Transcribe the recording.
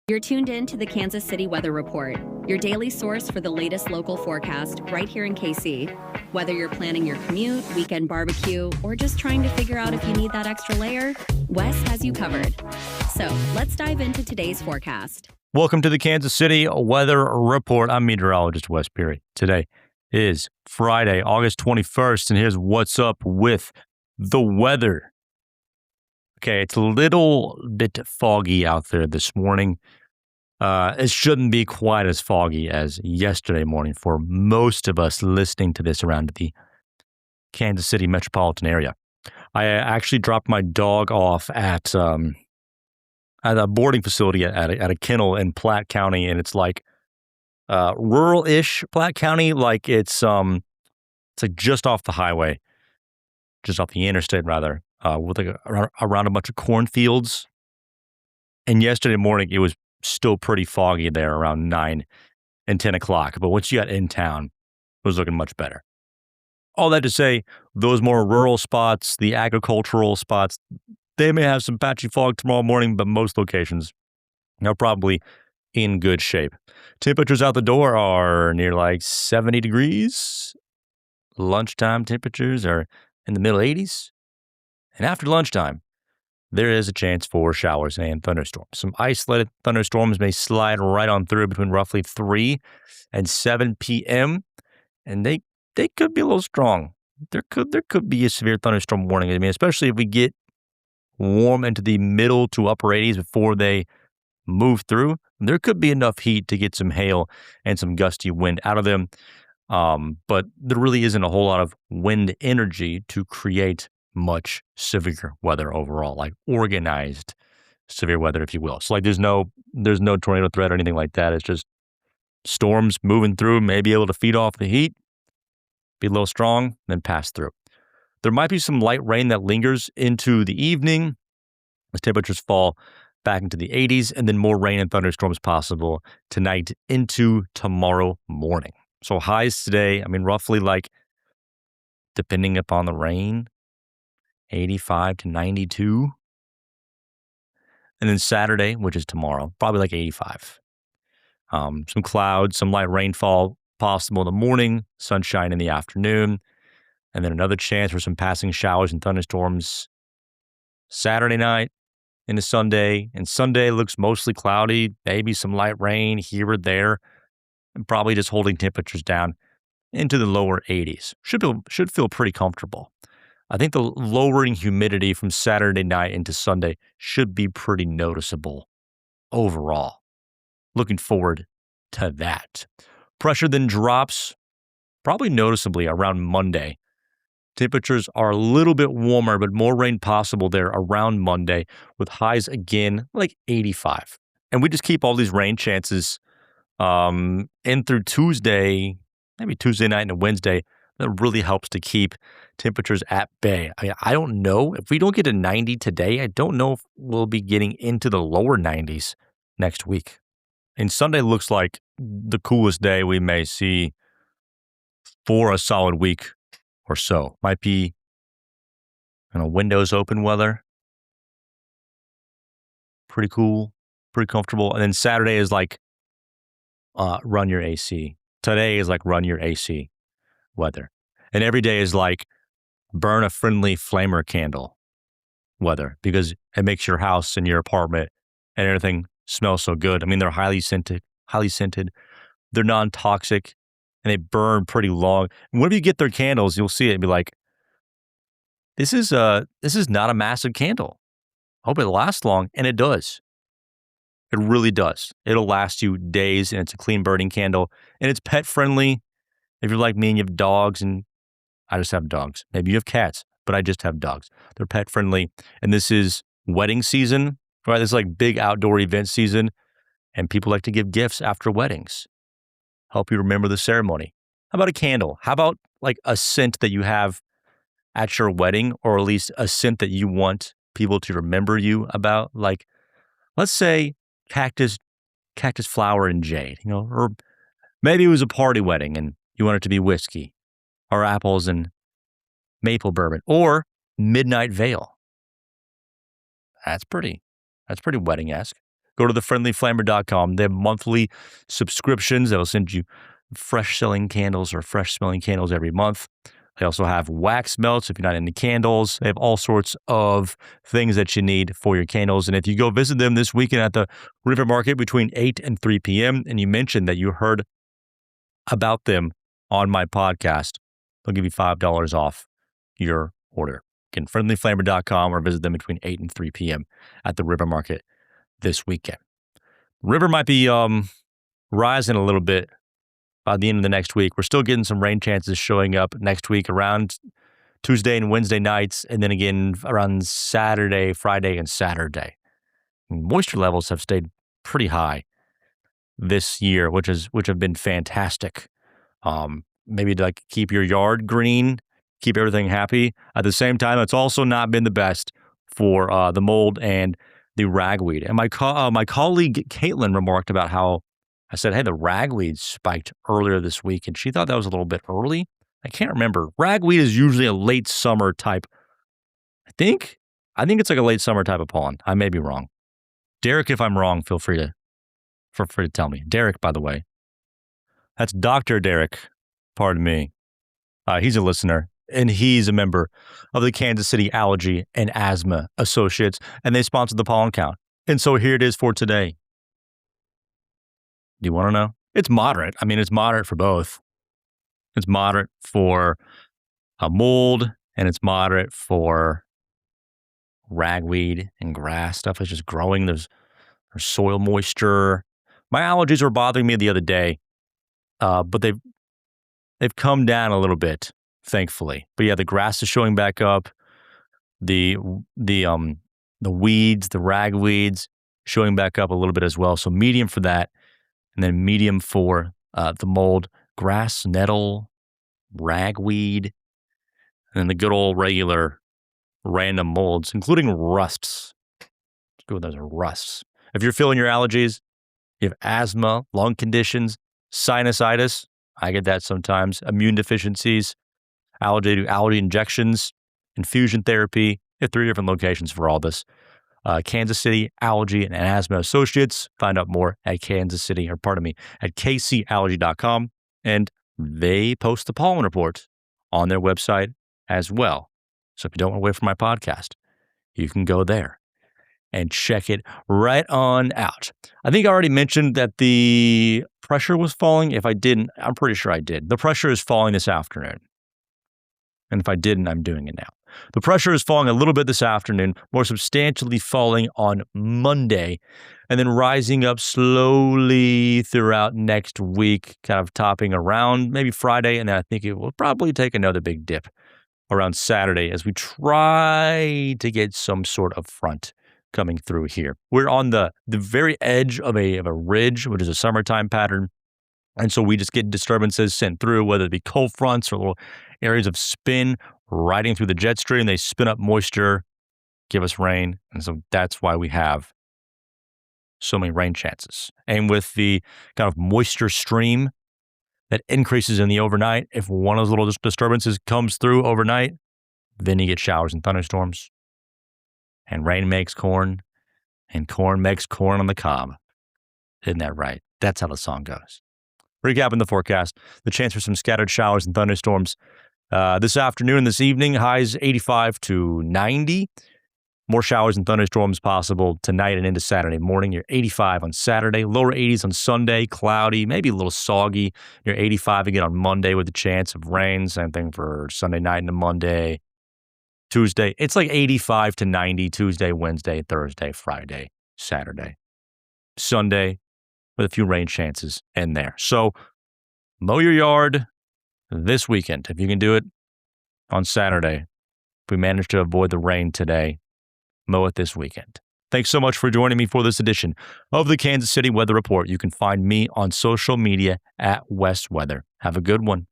You're tuned in to the Kansas City Weather Report, your daily source for the latest local forecast right here in KC. Whether you're planning your commute, weekend barbecue, or just trying to figure out if you need that extra layer, Wes has you covered. So let's dive into today's forecast. Welcome to the Kansas City Weather Report. I'm meteorologist Wes Peary. Today is Friday, August 21st, and here's what's up with the weather. Okay, it's a little bit foggy out there this morning. It shouldn't be quite as foggy as yesterday morning for most of us listening to this around the Kansas City metropolitan area. I actually dropped my dog off at a boarding facility at a kennel in Platte County, and it's like rural-ish Platte County, like it's like just off the highway, just off the interstate rather, with like around a bunch of cornfields. And yesterday morning, it was still pretty foggy there around 9 and 10 o'clock. But once you got in town, it was looking much better. All that to say, those more rural spots, the agricultural spots, they may have some patchy fog tomorrow morning, but most locations are probably in good shape. Temperatures out the door are near like 70 degrees. Lunchtime temperatures are in the middle 80s. And after lunchtime, there is a chance for showers and thunderstorms. Some isolated thunderstorms may slide right on through between roughly 3 and 7 p.m., and they could be a little strong. There could be a severe thunderstorm warning. I mean, especially if we get warm into the middle to upper 80s before they move through, there could be enough heat to get some hail and some gusty wind out of them. But there really isn't a whole lot of wind energy to create much severe weather overall, like organized severe weather, if you will. So like there's no tornado threat or anything like that. It's just storms moving through, may be able to feed off the heat, be a little strong, then pass through. There might be some light rain that lingers into the evening as temperatures fall back into the 80s, and then more rain and thunderstorms possible tonight into tomorrow morning. So highs today, I mean, roughly like, depending upon the rain, 85 to 92. And then Saturday, which is tomorrow, probably like 85. Some clouds, some light rainfall possible in the morning, sunshine in the afternoon, and then another chance for some passing showers and thunderstorms Saturday night into Sunday. And Sunday looks mostly cloudy, maybe some light rain here or there, and probably just holding temperatures down into the lower 80s. Should feel pretty comfortable. I think the lowering humidity from Saturday night into Sunday should be pretty noticeable overall. Looking forward to that. Pressure then drops probably noticeably around Monday. Temperatures are a little bit warmer, but more rain possible there around Monday with highs again like 85. And we just keep all these rain chances in through Tuesday, maybe Tuesday night and Wednesday. That really helps to keep temperatures at bay. I mean, I don't know. If we don't get to 90 today, I don't know if we'll be getting into the lower 90s next week. And Sunday looks like the coolest day we may see for a solid week or so. Might be, windows open weather. Pretty cool, pretty comfortable. And then Saturday is like run your AC. Today is like run your AC weather. And every day is like burn a friendly flamer candle weather, because it makes your house and your apartment and everything smell so good. I mean, they're highly scented. They're non-toxic, and they burn pretty long. And whenever you get their candles, you'll see it and be like, this is not a massive candle. I hope it lasts long. And it does. It really does. It'll last you days, and it's a clean burning candle, and it's pet friendly. If you're like me and you have dogs, and I just have dogs. Maybe you have cats, but I just have dogs. They're pet friendly. And this is wedding season, right? This is like big outdoor event season, and people like to give gifts after weddings. Help you remember the ceremony. How about a candle? How about like a scent that you have at your wedding, or at least a scent that you want people to remember you about? Like, let's say cactus flower and jade, or maybe it was a party wedding and you want it to be whiskey or apples and maple bourbon or midnight veil. That's pretty wedding-esque. go to thefriendlyflamer.com. They have monthly subscriptions that will send you fresh-selling candles or fresh-smelling candles every month. They also have wax melts if you're not into candles. They have all sorts of things that you need for your candles. And if you go visit them this weekend at the River Market between 8 and 3 p.m., and you mentioned that you heard about them on my podcast, they'll give you $5 off your order. Again, friendlyflamer.com, or visit them between 8 and 3 p.m. at the River Market this weekend. River might be rising a little bit by the end of the next week. We're still getting some rain chances showing up next week around Tuesday and Wednesday nights, and then again around Saturday, Friday, and Saturday. Moisture levels have stayed pretty high this year, which have been fantastic. Maybe to keep your yard green, keep everything happy. At the same time, it's also not been the best for the mold and the ragweed. And my colleague Caitlin remarked about how I said, hey, the ragweed spiked earlier this week, and she thought that was a little bit early. I can't remember. Ragweed is usually a late summer type. I think it's like a late summer type of pollen. I may be wrong. Derek, if I'm wrong, feel free to tell me. Derek, by the way. That's Dr. Derek. Pardon me. He's a listener, and he's a member of the Kansas City Allergy and Asthma Associates, and they sponsor the pollen count. And so here it is for today. Do you want to know? It's moderate. I mean, it's moderate for both. It's moderate for mold, and it's moderate for ragweed and grass. Stuff is just growing. There's soil moisture. My allergies were bothering me the other day, but they've come down a little bit, thankfully. But yeah, the grass is showing back up. The weeds, the ragweeds, showing back up a little bit as well. So medium for that. And then medium for the mold, grass, nettle, ragweed, and then the good old regular random molds, including rusts. Let's go with those rusts. If you're feeling your allergies, you have asthma, lung conditions, sinusitis, I get that sometimes, immune deficiencies, allergy injections, infusion therapy. They have 3 different locations for all this. Kansas City Allergy and Asthma Associates. Find out more at kcallergy.com. And they post the pollen report on their website as well. So if you don't want to wait for my podcast, you can go there and check it right on out. I think I already mentioned that the pressure was falling. If I didn't, I'm pretty sure I did. The pressure is falling this afternoon. And if I didn't, I'm doing it now. The pressure is falling a little bit this afternoon, more substantially falling on Monday, and then rising up slowly throughout next week, kind of topping around maybe Friday, and then I think it will probably take another big dip around Saturday as we try to get some sort of front coming through here. We're on the very edge of a ridge, which is a summertime pattern, and so we just get disturbances sent through, whether it be cold fronts or little areas of spin riding through the jet stream. They spin up moisture, give us rain. And so that's why we have so many rain chances. And with the kind of moisture stream that increases in the overnight, if one of those little disturbances comes through overnight, then you get showers and thunderstorms. And rain makes corn, and corn makes corn on the cob. Isn't that right? That's how the song goes. Recapping the forecast, the chance for some scattered showers and thunderstorms this afternoon and this evening, highs 85 to 90. More showers and thunderstorms possible tonight and into Saturday morning. You're 85 on Saturday, lower 80s on Sunday, cloudy, maybe a little soggy. You're 85 again on Monday with the chance of rain. Same thing for Sunday night into Monday. Tuesday, it's like 85 to 90, Tuesday, Wednesday, Thursday, Friday, Saturday. Sunday, with a few rain chances in there. So mow your yard this weekend. If you can do it on Saturday, if we manage to avoid the rain today, mow it this weekend. Thanks so much for joining me for this edition of the Kansas City Weather Report. You can find me on social media at West Weather. Have a good one.